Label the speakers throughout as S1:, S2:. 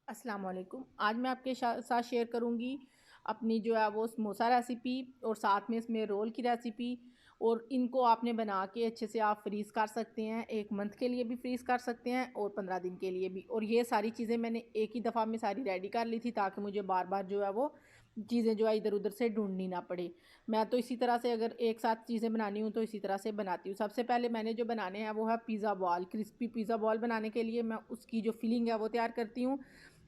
S1: अस्सलाम वालेकुम। आज मैं आपके साथ शेयर करूंगी अपनी जो है वो समोसा रेसिपी और साथ में इसमें रोल की रेसिपी। और इनको आपने बना के अच्छे से आप फ्रीज़ कर सकते हैं, 1 मंथ के लिए भी फ्रीज़ कर सकते हैं और 15 दिन के लिए भी। और ये सारी चीज़ें मैंने एक ही दफ़ा में सारी रेडी कर ली थी ताकि मुझे बार बार जो है वो चीज़ें जो है इधर उधर से ढूंढनी ना पड़े। मैं तो इसी तरह से अगर एक साथ चीज़ें बनानी हूँ तो इसी तरह से बनाती हूँ। सबसे पहले मैंने जो बनाने हैं वो है pizza ball. Crispy pizza ball बनाने के लिए मैं उसकी जो फिलिंग है वो तैयार करती हूँ।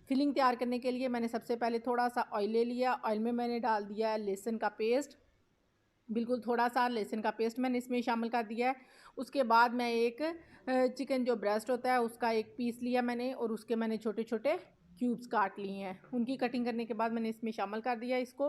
S1: फिलिंग तैयार करने के लिए मैंने सबसे पहले थोड़ा सा ऑयल ले लिया। ऑयल में मैंने डाल दिया है लहसुन का पेस्ट, बिल्कुल थोड़ा सा लहसुन का पेस्ट मैंने इसमें शामिल कर दिया है। उसके बाद मैं एक चिकन जो ब्रेस्ट होता है उसका एक पीस लिया मैंने और उसके मैंने छोटे छोटे क्यूब्स काट लिए हैं। उनकी कटिंग करने के बाद मैंने इसमें शामिल कर दिया इसको।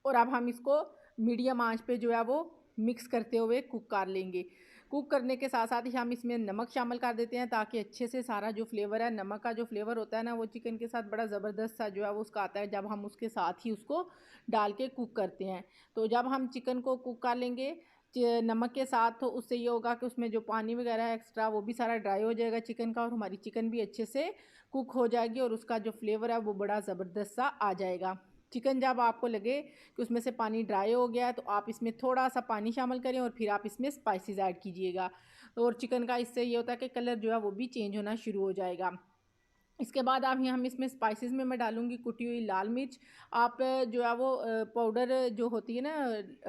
S1: और अब हम इसको मीडियम आंच पे जो है वो मिक्स करते हुए कुक कर लेंगे। कुक करने के साथ साथ ही हम इसमें नमक शामिल कर देते हैं ताकि अच्छे से सारा जो फ्लेवर है, नमक का जो फ्लेवर होता है ना, वो चिकन के साथ बड़ा ज़बरदस्त सा जो है वो उसका आता है जब हम उसके साथ ही उसको डाल के कुक करते हैं। तो जब हम चिकन को कुक कर लेंगे नमक के साथ, तो उससे ये होगा कि उसमें जो पानी वगैरह है एक्स्ट्रा वो भी सारा ड्राई हो जाएगा चिकन का, और हमारी चिकन भी अच्छे से कुक हो जाएगी और उसका जो फ्लेवर है वो बड़ा ज़बरदस्त सा आ जाएगा। चिकन जब आपको लगे कि उसमें से पानी ड्राई हो गया है तो आप इसमें थोड़ा सा पानी शामिल करें और फिर आप इसमें स्पाइसेस ऐड कीजिएगा। और चिकन का इससे ये होता है कि कलर जो है वो भी चेंज होना शुरू हो जाएगा। इसके बाद आप हम इसमें स्पाइसेस में मैं डालूंगी कुटी हुई लाल मिर्च। आप जो है वो पाउडर जो होती है ना,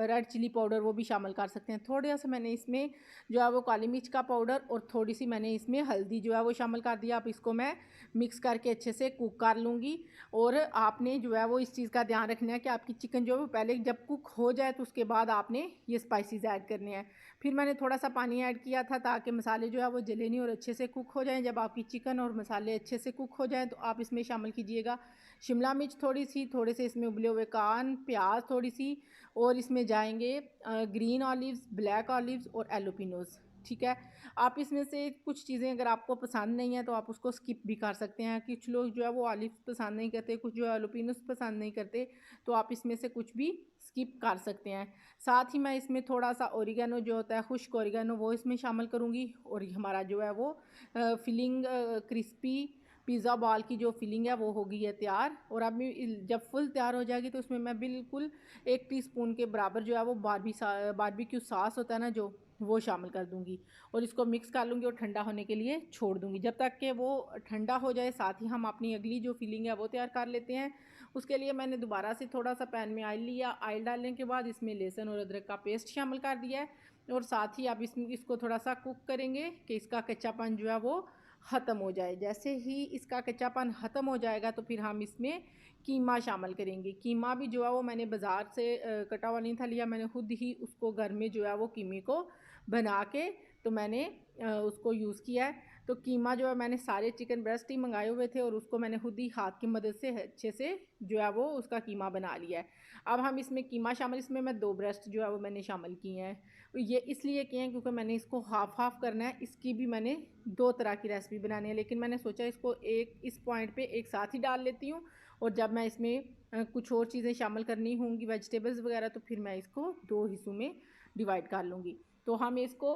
S1: रेड चिली पाउडर, वो भी शामिल कर सकते हैं। थोड़ा सा मैंने इसमें जो है वो काली मिर्च का पाउडर और थोड़ी सी मैंने इसमें हल्दी जो है वो शामिल कर दिया। आप इसको मैं मिक्स करके अच्छे से कुक कर लूँगी। और आपने जो है वो इस चीज़ का ध्यान रखना है कि आपकी चिकन जो है वो पहले जब कुक हो जाए तो उसके बाद आपने ये स्पाइसेस ऐड करने हैं। फिर मैंने थोड़ा सा पानी ऐड किया था ताकि मसाले जो है वो जले नहीं और अच्छे से कुक हो जाएं। जब आपकी चिकन और मसाले अच्छे से कुक हो जाएं तो आप इसमें शामिल कीजिएगा शिमला मिर्च थोड़ी सी, थोड़े से इसमें उबले हुए कान, प्याज थोड़ी सी, और इसमें जाएंगे ग्रीन ऑलिव्स, ब्लैक ऑलिव्स और एलोपिनोज। ठीक है। आप इसमें से कुछ चीज़ें अगर आपको पसंद नहीं है तो आप उसको स्किप भी कर सकते हैं। कुछ लोग जो है वो ऑलिव्स पसंद नहीं करते, कुछ जो है एलोपिनोज पसंद नहीं करते, तो आप इसमें से कुछ भी स्किप कर सकते हैं। साथ ही मैं इसमें थोड़ा सा ओरिगेनो जो होता है, खुश्क ओरिगेनो, वो इसमें शामिल करूँगी। और हमारा जो है वो फिलिंग क्रिस्पी पिज़्ज़ा बॉल की जो फिलिंग है वो हो गई है तैयार। और अब जब फुल तैयार हो जाएगी तो उसमें मैं बिल्कुल 1 टीस्पून के बराबर जो है वो बारबेक्यू सॉस होता है ना जो, वो शामिल कर दूंगी। और इसको मिक्स कर लूँगी और ठंडा होने के लिए छोड़ दूँगी जब तक कि वो ठंडा हो जाए। साथ ही हम अपनी अगली जो फिलिंग है वो तैयार कर लेते हैं। उसके लिए मैंने दोबारा से थोड़ा सा पैन में ऑयल लिया। ऑयल डालने के बाद इसमें लहसुन और अदरक का पेस्ट शामिल कर दिया है। और साथ ही आप इसको थोड़ा सा कुक करेंगे कि इसका कच्चापन जो है वो ख़त्म हो जाए। जैसे ही इसका कच्चापन ख़त्म हो जाएगा तो फिर हम इसमें कीमा शामिल करेंगे। कीमा भी जो है वो मैंने बाज़ार से कटा हुआ नहीं था लिया, मैंने खुद ही उसको घर में जो है वो कीमे को बना के तो मैंने उसको यूज़ किया है। तो कीमा जो है मैंने सारे चिकन ब्रेस्ट ही मंगाए हुए थे और उसको मैंने खुद ही हाथ की मदद से अच्छे से जो है वो उसका कीमा बना लिया है। अब हम इसमें कीमा शामिल, इसमें मैं 2 ब्रेस्ट जो है वो मैंने शामिल किए हैं। ये इसलिए किए हैं क्योंकि मैंने इसको हाफ हाफ करना है। इसकी भी मैंने 2 तरह की रेसिपी बनानी है, लेकिन मैंने सोचा इसको एक इस पॉइंट पे एक साथ ही डाल लेती हूँ। और जब मैं इसमें कुछ और चीज़ें शामिल करनी होंगी, वेजिटेबल्स वगैरह, तो फिर मैं इसको 2 हिस्सों में डिवाइड कर लूँगी। तो हम इसको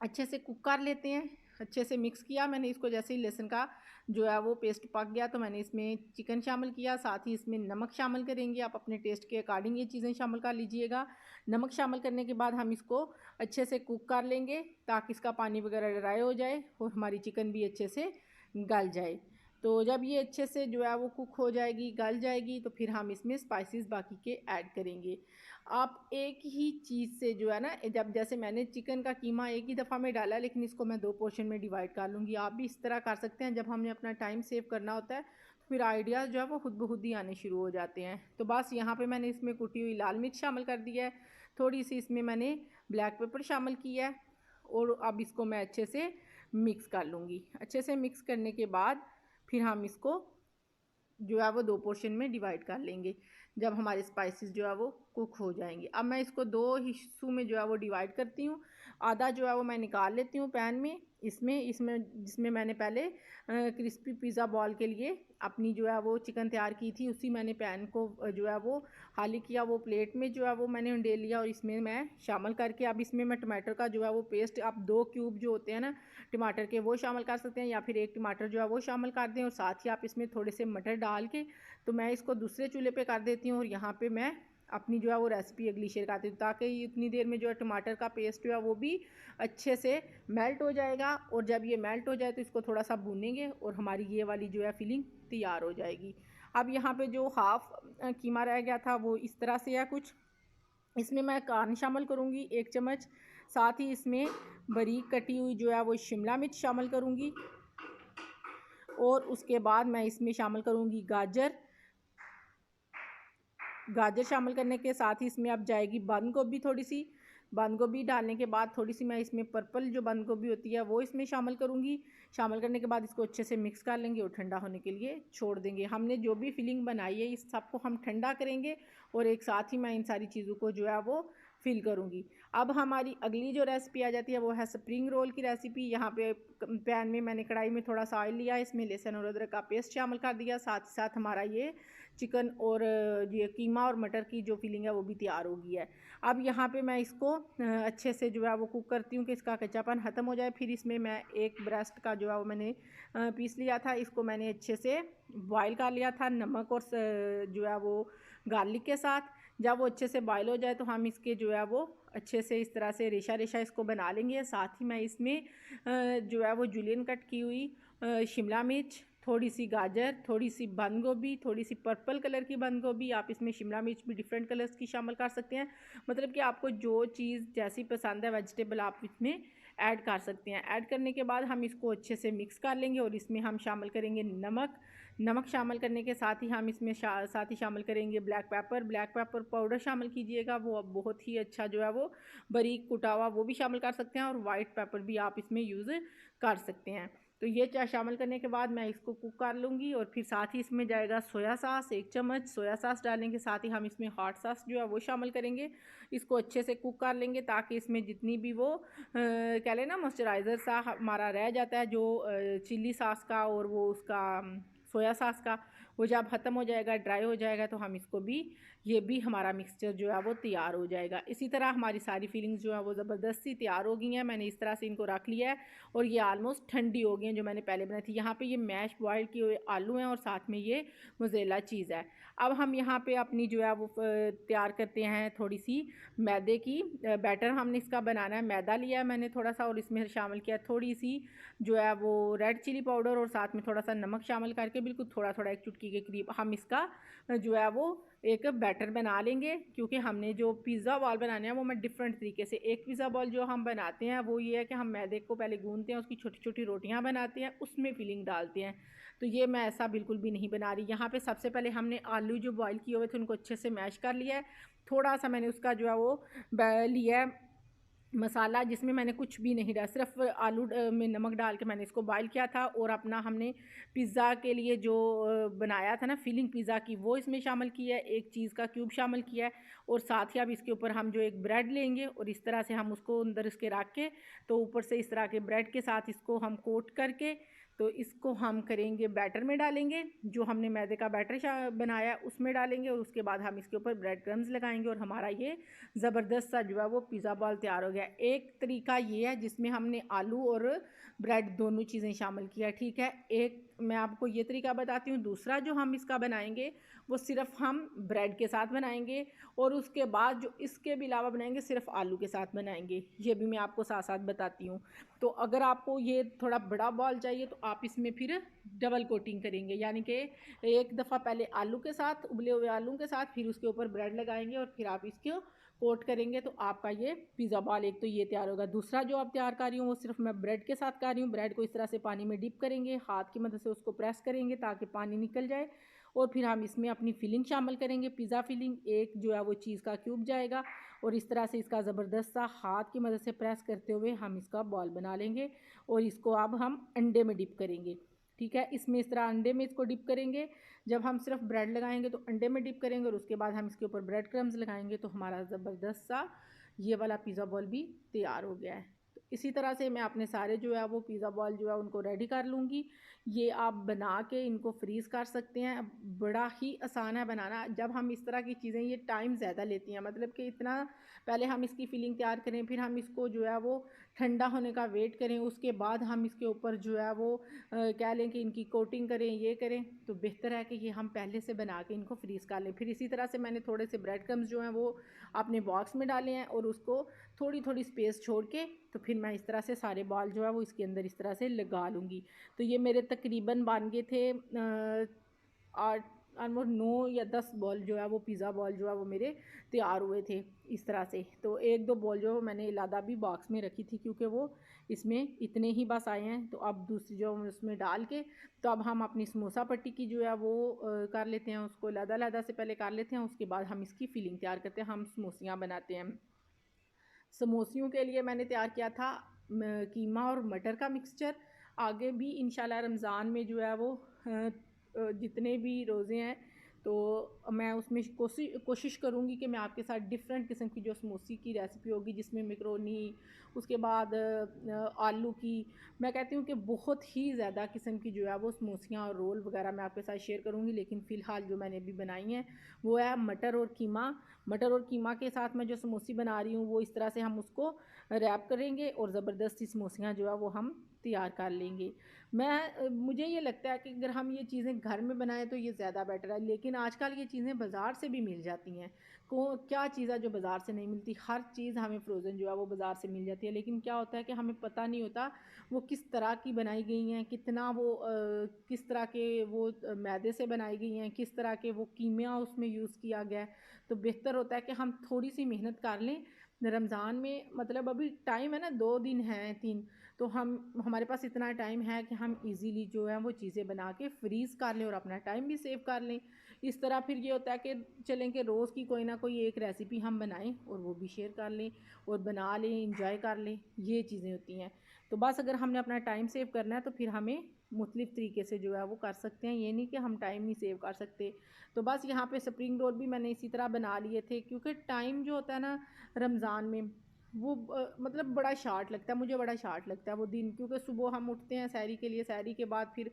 S1: अच्छे से कुक कर लेते हैं। अच्छे से मिक्स किया मैंने इसको। जैसे ही लहसुन का जो है वो पेस्ट पक गया तो मैंने इसमें चिकन शामिल किया। साथ ही इसमें नमक शामिल करेंगे, आप अपने टेस्ट के अकॉर्डिंग ये चीज़ें शामिल कर लीजिएगा। नमक शामिल करने के बाद हम इसको अच्छे से कुक कर लेंगे ताकि इसका पानी वगैरह ड्राई हो जाए और हमारी चिकन भी अच्छे से गल जाए। तो जब ये अच्छे से जो है वो कुक हो जाएगी, गल जाएगी, तो फिर हम इसमें स्पाइसेस बाकी के ऐड करेंगे। आप एक ही चीज़ से जो है ना, जब जैसे मैंने चिकन का कीमा एक ही दफ़ा में डाला, लेकिन इसको मैं 2 पोर्शन में डिवाइड कर लूँगी। आप भी इस तरह कर सकते हैं। जब हमने अपना टाइम सेव करना होता है तो फिर आइडियाज़ जो है वो खुद ब खुद ही आने शुरू हो जाते हैं। तो बस यहाँ पे मैंने इसमें कुटी हुई लाल मिर्च शामिल कर दी है, थोड़ी सी इसमें मैंने ब्लैक पेपर शामिल किया है। और अब इसको मैं अच्छे से मिक्स कर लूँगी। अच्छे से मिक्स करने के बाद फिर हम इसको जो है वो 2 पोर्शन में डिवाइड कर लेंगे जब हमारे स्पाइसेस जो है वो कुक हो जाएंगे। अब मैं इसको 2 हिस्सों में जो है वो डिवाइड करती हूँ। आधा जो है वो मैं निकाल लेती हूँ पैन में इसमें इसमें जिसमें मैंने पहले क्रिस्पी पिज़्ज़ा बॉल के लिए अपनी जो है वो चिकन तैयार की थी, उसी मैंने पैन को जो है वो खाली किया, वो प्लेट में जो है वो मैंने उंडेल लिया और इसमें मैं शामिल करके अब इसमें मैं टमाटर का जो है वो पेस्ट, आप 2 क्यूब जो होते हैं ना टमाटर के, वो शामिल कर सकते हैं या फिर 1 टमाटर जो है वो शामिल कर दें, और साथ ही आप इसमें थोड़े से मटर डाल के तो मैं इसको दूसरे चूल्हे पर कर देती हूँ और यहाँ पर मैं अपनी जो है वो रेसिपी अगली शेयर करती हूँ, ताकि इतनी देर में जो है टमाटर का पेस्ट जो है वो भी अच्छे से मेल्ट हो जाएगा। और जब ये मेल्ट हो जाए तो इसको थोड़ा सा भूनेंगे और हमारी ये वाली जो है फिलिंग तैयार हो जाएगी। अब यहाँ पे जो हाफ़ कीमा रह गया था वो इस तरह से है कुछ, इसमें मैं कार्न शामिल करूँगी 1 चम्मच, साथ ही इसमें बारीक कटी हुई जो है वो शिमला मिर्च शामिल करूँगी और उसके बाद मैं इसमें शामिल करूँगी गाजर शामिल करने के साथ ही इसमें अब जाएगी बंद गोभी, थोड़ी सी बंद गोभी डालने के बाद थोड़ी सी मैं इसमें पर्पल जो बंद गोभी होती है वो इसमें शामिल करूँगी। शामिल करने के बाद इसको अच्छे से मिक्स कर लेंगे और ठंडा होने के लिए छोड़ देंगे। हमने जो भी फिलिंग बनाई है इस सबको हम ठंडा करेंगे और एक साथ ही मैं इन सारी चीज़ों को जो है वो फिल करूँगी। अब हमारी अगली जो रेसिपी आ जाती है वो है स्प्रिंग रोल की रेसिपी। यहाँ पे पैन में मैंने कढ़ाई में थोड़ा सा ऑयल लिया, इसमें लहसुन और अदरक का पेस्ट शामिल कर दिया, साथ ही साथ हमारा ये चिकन और ये कीमा और मटर की जो फिलिंग है वो भी तैयार हो गई है। अब यहाँ पे मैं इसको अच्छे से जो है वो कुक करती हूँ कि इसका कच्चापन ख़त्म हो जाए। फिर इसमें मैं एक ब्रेस्ट का जो है वो मैंने पीस लिया था, इसको मैंने अच्छे से बॉयल कर लिया था नमक और जो है वो गार्लिक के साथ। जब वो अच्छे से बॉयल हो जाए तो हम इसके जो है वो अच्छे से इस तरह से रेशा रेशा इसको बना लेंगे। साथ ही मैं इसमें जो है वो जूलियन कट की हुई शिमला मिर्च, थोड़ी सी गाजर, थोड़ी सी बंद गोभी, थोड़ी सी पर्पल कलर की बंद गोभी, आप इसमें शिमला मिर्च भी डिफरेंट कलर्स की शामिल कर सकते हैं, मतलब कि आपको जो चीज़ जैसी पसंद है वेजिटेबल आप इसमें ऐड कर सकते हैं। ऐड करने के बाद हम इसको अच्छे से मिक्स कर लेंगे और इसमें हम शामिल करेंगे नमक शामिल करने के साथ ही हम इसमें साथ ही शामिल करेंगे ब्लैक पेपर पाउडर शामिल कीजिएगा, वो अब बहुत ही अच्छा जो है वो बारीक कुटा हुआ वो भी शामिल कर सकते हैं, और वाइट पेपर भी आप इसमें यूज़ कर सकते हैं। तो ये शामिल करने के बाद मैं इसको कुक कर लूँगी और फिर साथ ही इसमें जाएगा सोया सॉस 1 चम्मच। सोया सॉस डालने के साथ ही हम इसमें हॉट सॉस जो है वो शामिल करेंगे, इसको अच्छे से कुक कर लेंगे ताकि इसमें जितनी भी वो कह लें ना मॉइस्चराइज़र सा हमारा रह जाता है जो चिल्ली सॉस का और वो उसका सोया सॉस का, वो जब ख़त्म हो जाएगा ड्राई हो जाएगा तो हम इसको भी ये भी हमारा मिक्सचर जो है वो तैयार हो जाएगा। इसी तरह हमारी सारी फीलिंग्स जो है वो ज़बरदस्त सी तैयार हो गई हैं। मैंने इस तरह से इनको रख लिया है और ये आलमोस्ट ठंडी हो गई हैं जो मैंने पहले बनाई थी। यहाँ पे ये मैश बॉयल किए हुए आलू हैं और साथ में ये मोज़रेला चीज़ है। अब हम यहाँ पे अपनी जो है वो तैयार करते हैं थोड़ी सी मैदे की बैटर हमने इसका बनाना है। मैदा लिया है मैंने थोड़ा सा और इसमें शामिल किया थोड़ी सी जो है वो रेड चिली पाउडर और साथ में थोड़ा सा नमक शामिल करके बिल्कुल थोड़ा थोड़ा एक चुटकी के करीब हम इसका जो है वो एक बैटर बना लेंगे, क्योंकि हमने जो पिज़्ज़ा बॉल बनाने हैं वो मैं डिफरेंट तरीके से, एक पिज़्ज़ा बॉल जो हम बनाते हैं वो ये है कि हम मैदे को पहले गूंदते हैं, उसकी छोटी छोटी रोटियां बनाते हैं, उसमें फिलिंग डालते हैं। तो ये मैं ऐसा बिल्कुल भी नहीं बना रही। यहाँ पे सबसे पहले हमने आलू जो बॉयल किए हुए थे उनको अच्छे से मैश कर लिया है। थोड़ा सा मैंने उसका जो है वो लिया है मसाला, जिसमें मैंने कुछ भी नहीं डाला, सिर्फ आलू में नमक डाल के मैंने इसको बॉयल किया था। और अपना हमने पिज़्ज़ा के लिए जो बनाया था ना फिलिंग पिज़्ज़ा की, वो इसमें शामिल किया है, एक चीज़ का क्यूब शामिल किया है और साथ ही अब इसके ऊपर हम जो एक ब्रेड लेंगे और इस तरह से हम उसको अंदर इसके रख के तो ऊपर से इस तरह के ब्रेड के साथ इसको हम कोट करके तो इसको हम करेंगे बैटर में डालेंगे, जो हमने मैदे का बैटर बनाया उसमें डालेंगे और उसके बाद हम इसके ऊपर ब्रेड क्रम्स लगाएंगे और हमारा ये ज़बरदस्त सा जो है वो पिज़्ज़ा बॉल तैयार हो गया। एक तरीका ये है जिसमें हमने आलू और ब्रेड दोनों चीज़ें शामिल किया, ठीक है। एक मैं आपको ये तरीका बताती हूँ। दूसरा जो हम इसका बनाएंगे वो सिर्फ हम ब्रेड के साथ बनाएंगे और उसके बाद जो इसके भी अलावा बनाएंगे सिर्फ आलू के साथ बनाएंगे, ये भी मैं आपको साथ साथ बताती हूँ। तो अगर आपको ये थोड़ा बड़ा बॉल चाहिए तो आप इसमें फिर डबल कोटिंग करेंगे, यानी कि एक दफ़ा पहले आलू के साथ, उबले हुए आलू के साथ, फिर उसके ऊपर ब्रेड लगाएंगे और फिर आप इसको कोट करेंगे तो आपका ये पिज़्ज़ा बॉल एक तो ये तैयार होगा। दूसरा जो आप तैयार कर रही हूँ वो सिर्फ मैं ब्रेड के साथ कर रही हूँ। ब्रेड को इस तरह से पानी में डिप करेंगे, हाथ की मदद से उसको प्रेस करेंगे ताकि पानी निकल जाए और फिर हम इसमें अपनी फिलिंग शामिल करेंगे, पिज़्ज़ा फिलिंग। एक जो है वो चीज़ का क्यूब जाएगा और इस तरह से इसका ज़बरदस्त सा हाथ की मदद से प्रेस करते हुए हम इसका बॉल बना लेंगे और इसको अब हम अंडे में डिप करेंगे, ठीक है। इसमें इस तरह अंडे में इसको डिप करेंगे। जब हम सिर्फ ब्रेड लगाएंगे तो अंडे में डिप करेंगे और उसके बाद हम इसके ऊपर ब्रेड क्रम्स लगाएंगे तो हमारा ज़बरदस्त सा ये वाला पिज़्ज़ा बॉल भी तैयार हो गया है। तो इसी तरह से मैं अपने सारे जो है वो पिज़्ज़ा बॉल जो है उनको रेडी कर लूँगी। ये आप बना के इनको फ्रीज़ कर सकते हैं। बड़ा ही आसान है बनाना। जब हम इस तरह की चीज़ें, ये टाइम ज़्यादा लेती हैं, मतलब कि इतना पहले हम इसकी फिलिंग तैयार करें, फिर हम इसको जो है वो ठंडा होने का वेट करें, उसके बाद हम इसके ऊपर जो है वो कह लें कि इनकी कोटिंग करें, ये करें, तो बेहतर है कि ये हम पहले से बना के इनको फ्रीज़ कर लें। फिर इसी तरह से मैंने थोड़े से ब्रेड क्रम्स जो हैं वो अपने बॉक्स में डाले हैं और उसको थोड़ी थोड़ी स्पेस छोड़ के तो फिर मैं इस तरह से सारे बॉल जो है वो इसके अंदर इस तरह से लगा लूँगी। तो ये मेरे तकरीबन बन गए थे 8 ऑलमोस्ट 9 या 10 बॉल जो है वो पिज़्ज़ा बॉल जो है वो मेरे तैयार हुए थे इस तरह से। तो 1-2 बॉल जो मैंने इलादा भी बॉक्स में रखी थी क्योंकि वो इसमें इतने ही बस आए हैं। तो अब दूसरी जो उसमें डाल के तो अब हम अपनी समोसा पट्टी की जो है वो कर लेते हैं, उसको अलग-अलग से पहले कर लेते हैं, उसके बाद हम इसकी फिलिंग तैयार करते हैं, हम समोसियाँ बनाते हैं। समोसियों के लिए मैंने तैयार किया था कीमा और मटर का मिक्सचर। आगे भी इंशाल्लाह रमज़ान में जो है वो जितने भी रोज़े हैं तो मैं उसमें कोशिश करूँगी कि मैं आपके साथ डिफरेंट किस्म की जो समोसी की रेसिपी होगी, जिसमें मैकरोनी, उसके बाद आलू की, मैं कहती हूँ कि बहुत ही ज़्यादा किस्म की जो है वो समोसियाँ और रोल वगैरह मैं आपके साथ शेयर करूँगी। लेकिन फ़िलहाल जो मैंने अभी बनाई हैं वो है मटर और कीमा। मटर और कीमा के साथ मैं जो समोसी बना रही हूँ वो इस तरह से हम उसको रैप करेंगे और ज़बरदस्ती समोसियाँ जो है वो हम तैयार कर लेंगे। मुझे ये लगता है कि अगर हम ये चीज़ें घर में बनाएं तो ये ज़्यादा बेटर है, लेकिन आजकल ये चीज़ें बाज़ार से भी मिल जाती हैं। क्या चीज़ है जो बाज़ार से नहीं मिलती? हर चीज़ हमें फ्रोज़न जो है वो बाज़ार से मिल जाती है, लेकिन क्या होता है कि हमें पता नहीं होता वो किस तरह की बनाई गई हैं, कितना वो किस तरह के वो मैदे से बनाई गई हैं, किस तरह के वो कीमिया उसमें यूज़ किया गया है। तो बेहतर होता है कि हम थोड़ी सी मेहनत कर लें। रमज़ान में मतलब अभी टाइम है ना, 2 दिन हैं 3, तो हमारे पास इतना टाइम है कि हम इजीली जो है वो चीज़ें बना के फ्रीज़ कर लें और अपना टाइम भी सेव कर लें। इस तरह फिर ये होता है कि चलें कि रोज़ की कोई ना कोई एक रेसिपी हम बनाएं और वो भी शेयर कर लें और बना लें, इंजॉय कर लें, ये चीज़ें होती हैं। तो बस अगर हमने अपना टाइम सेव करना है तो फिर हमें मुख्तलिफ़ तरीके से जो है वो कर सकते हैं, ये नहीं कि हम टाइम नहीं सेव कर सकते। तो बस यहाँ पे स्प्रिंग रोल भी मैंने इसी तरह बना लिए थे, क्योंकि टाइम जो होता है ना रमज़ान में वो मतलब बड़ा शार्ट लगता है, मुझे बड़ा शार्ट लगता है वो दिन, क्योंकि सुबह हम उठते हैं सहरी के लिए, सहरी के बाद फिर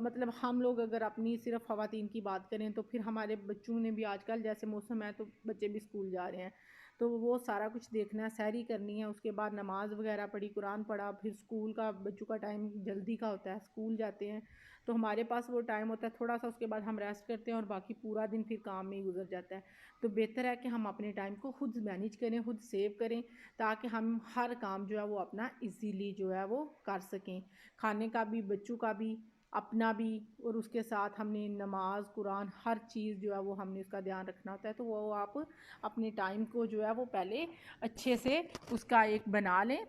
S1: मतलब हम लोग अगर अपनी सिर्फ ख़वातीन की बात करें तो फिर हमारे बच्चों ने भी, आजकल जैसे मौसम है तो बच्चे भी स्कूल जा रहे हैं, तो वो सारा कुछ देखना है, सहरी करनी है, उसके बाद नमाज़ वगैरह पढ़ी, कुरान पढ़ा, फिर स्कूल का बच्चों का टाइम जल्दी का होता है, स्कूल जाते हैं, तो हमारे पास वो टाइम होता है थोड़ा सा, उसके बाद हम रेस्ट करते हैं और बाकी पूरा दिन फिर काम में ही गुजर जाता है। तो बेहतर है कि हम अपने टाइम को खुद मैनेज करें, खुद सेव करें, ताकि हम हर काम जो है वो अपना इजीली जो है वो कर सकें, खाने का भी, बच्चों का भी, अपना भी, और उसके साथ हमने नमाज, कुरान, हर चीज़ जो है वो हमने उसका ध्यान रखना होता है। तो वो आप अपने टाइम को जो है वो पहले अच्छे से उसका एक बना लें,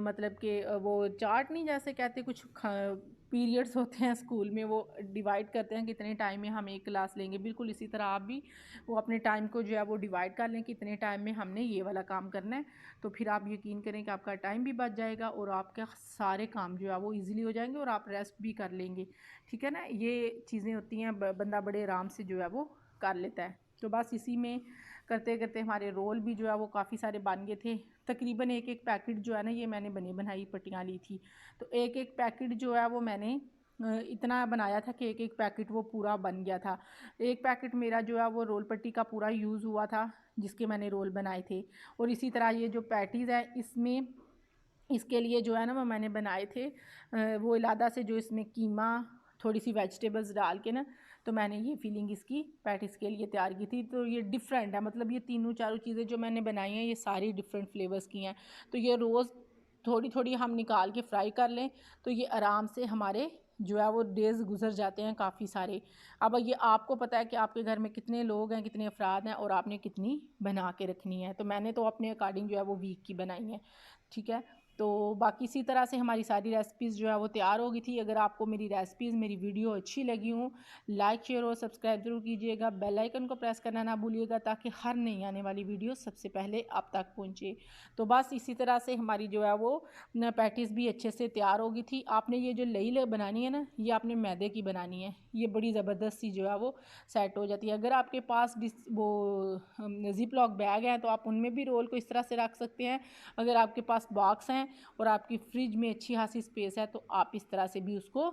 S1: मतलब कि वो चार्ट नहीं जैसे कहते, कुछ पीरियड्स होते हैं स्कूल में, वो डिवाइड करते हैं कितने टाइम में हम एक क्लास लेंगे, बिल्कुल इसी तरह आप भी वो अपने टाइम को जो है वो डिवाइड कर लें कि इतने टाइम में हमने ये वाला काम करना है। तो फिर आप यकीन करें कि आपका टाइम भी बच जाएगा और आपके सारे काम जो है वो ईजिली हो जाएंगे और आप रेस्ट भी कर लेंगे। ठीक है ना, ये चीज़ें होती हैं, बंदा बड़े आराम से जो है वो कर लेता है। तो बस इसी में करते करते हमारे रोल भी जो है वो काफ़ी सारे बन गए थे। तकरीबन एक एक पैकेट जो है ना, ये मैंने बनी बनाई पट्टियाँ ली थी, तो एक एक पैकेट जो है वो मैंने इतना बनाया था कि एक एक पैकेट वो पूरा बन गया था। एक पैकेट मेरा जो है वो रोल पट्टी का पूरा यूज़ हुआ था, जिसके मैंने रोल बनाए थे। और इसी तरह ये जो पैटीज़ है इसमें, इसके लिए जो है ना वो मैंने बनाए थे वो इलादा से, जो इसमें कीमा, थोड़ी सी वेजिटेबल्स डाल के ना, तो मैंने ये फीलिंग इसकी पैटिस के लिए तैयार की थी। तो ये डिफरेंट है, मतलब ये तीनों चारों चीज़ें जो मैंने बनाई हैं ये सारी डिफरेंट फ्लेवर्स की हैं। तो ये रोज़ थोड़ी थोड़ी हम निकाल के फ्राई कर लें तो ये आराम से हमारे जो है वो डेज़ गुजर जाते हैं काफ़ी सारे। अब ये आपको पता है कि आपके घर में कितने लोग हैं, कितने अफराद हैं और आपने कितनी बना के रखनी है। तो मैंने तो अपने अकॉर्डिंग जो है वो वीक की बनाई है। ठीक है, तो बाकी इसी तरह से हमारी सारी रेसिपीज़ जो है वो तैयार हो गई थी। अगर आपको मेरी रेसिपीज़, मेरी वीडियो अच्छी लगी हो, लाइक शेयर और सब्सक्राइब ज़रूर कीजिएगा, बेल आइकन को प्रेस करना ना भूलिएगा, ताकि हर नई आने वाली वीडियो सबसे पहले आप तक पहुँचे। तो बस इसी तरह से हमारी जो है वो पैटीज़ भी अच्छे से तैयार हो गई थी। आपने ये जो लई बनानी है ना, ये आपने मैदे की बनानी है, ये बड़ी ज़बरदस्त सी जो है वो सेट हो जाती है। अगर आपके पास वो ज़िप लॉक बैग है तो आप उनमें भी रोल को इस तरह से रख सकते हैं। अगर आपके पास बॉक्स हैं है और आपकी फ्रिज में अच्छी खासी स्पेस है तो आप इस तरह से भी उसको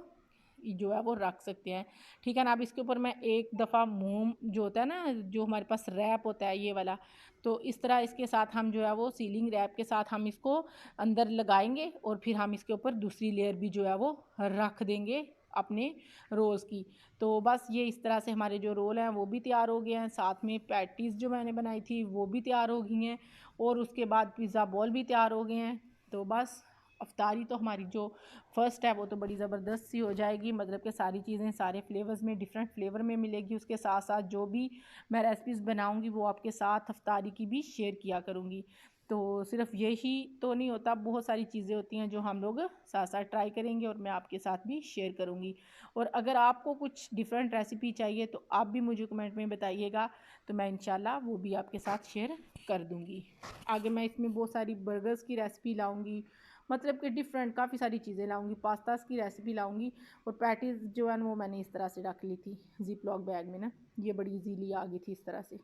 S1: जो है वो रख सकते हैं। ठीक है ना। अब इसके ऊपर मैं एक दफ़ा मोम जो होता है ना, जो हमारे पास रैप होता है ये वाला, तो इस तरह इसके साथ हम जो है वो सीलिंग रैप के साथ हम इसको अंदर लगाएंगे और फिर हम इसके ऊपर दूसरी लेयर भी जो है वो रख देंगे अपने रोल्स की। तो बस ये इस तरह से हमारे जो रोल हैं वो भी तैयार हो गए हैं, साथ में पैटीज़ जो मैंने बनाई थी वो भी तैयार हो गई हैं और उसके बाद पिज़्ज़ा बॉल भी तैयार हो गए हैं। तो बस अफ्तारी तो हमारी जो फर्स्ट है वो तो बड़ी ज़बरदस्त सी हो जाएगी, मतलब कि सारी चीज़ें सारे फ्लेवर्स में, डिफरेंट फ्लेवर में मिलेगी। उसके साथ साथ जो भी मैं रेसिपीज़ बनाऊंगी वो आपके साथ अफ्तारी की भी शेयर किया करूँगी। तो सिर्फ यही तो नहीं होता, बहुत सारी चीज़ें होती हैं जो हम लोग साथ साथ ट्राई करेंगे और मैं आपके साथ भी शेयर करूँगी। और अगर आपको कुछ डिफरेंट रेसिपी चाहिए तो आप भी मुझे कमेंट में बताइएगा, तो मैं इंशाल्लाह वो भी आपके साथ शेयर कर दूँगी। आगे मैं इसमें बहुत सारी बर्गर्स की रेसिपी लाऊँगी, मतलब कि डिफरेंट काफ़ी सारी चीज़ें लाऊंगी, पास्तास की रेसिपी लाऊंगी। और पैटीज़ जो है वो मैंने इस तरह से रख ली थी जिप लॉक बैग में ना, ये बड़ी इजीली आ गई थी इस तरह से।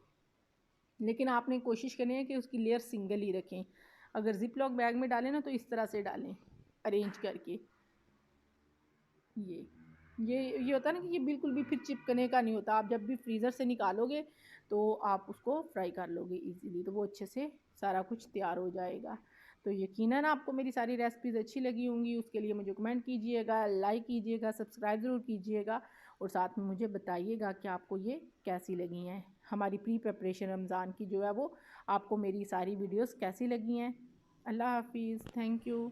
S1: लेकिन आपने कोशिश करनी है कि उसकी लेयर सिंगल ही रखें। अगर जिप लॉक बैग में डालें ना तो इस तरह से डालें अरेंज करके। ये ये होता है ना कि ये बिल्कुल भी फिर चिपकने का नहीं होता। आप जब भी फ्रीज़र से निकालोगे तो आप उसको फ्राई कर लोगे इजीली, तो वो अच्छे से सारा कुछ तैयार हो जाएगा। तो यकीनन आपको मेरी सारी रेसिपीज़ अच्छी लगी होंगी, उसके लिए मुझे कमेंट कीजिएगा, लाइक कीजिएगा, सब्सक्राइब ज़रूर कीजिएगा और साथ में मुझे बताइएगा कि आपको ये कैसी लगी हैं। हमारी प्री प्रेपरेशन रमज़ान की जो है वो आपको मेरी सारी वीडियोज़ कैसी लगी हैं। अल्लाह हाफिज़, थैंक यू।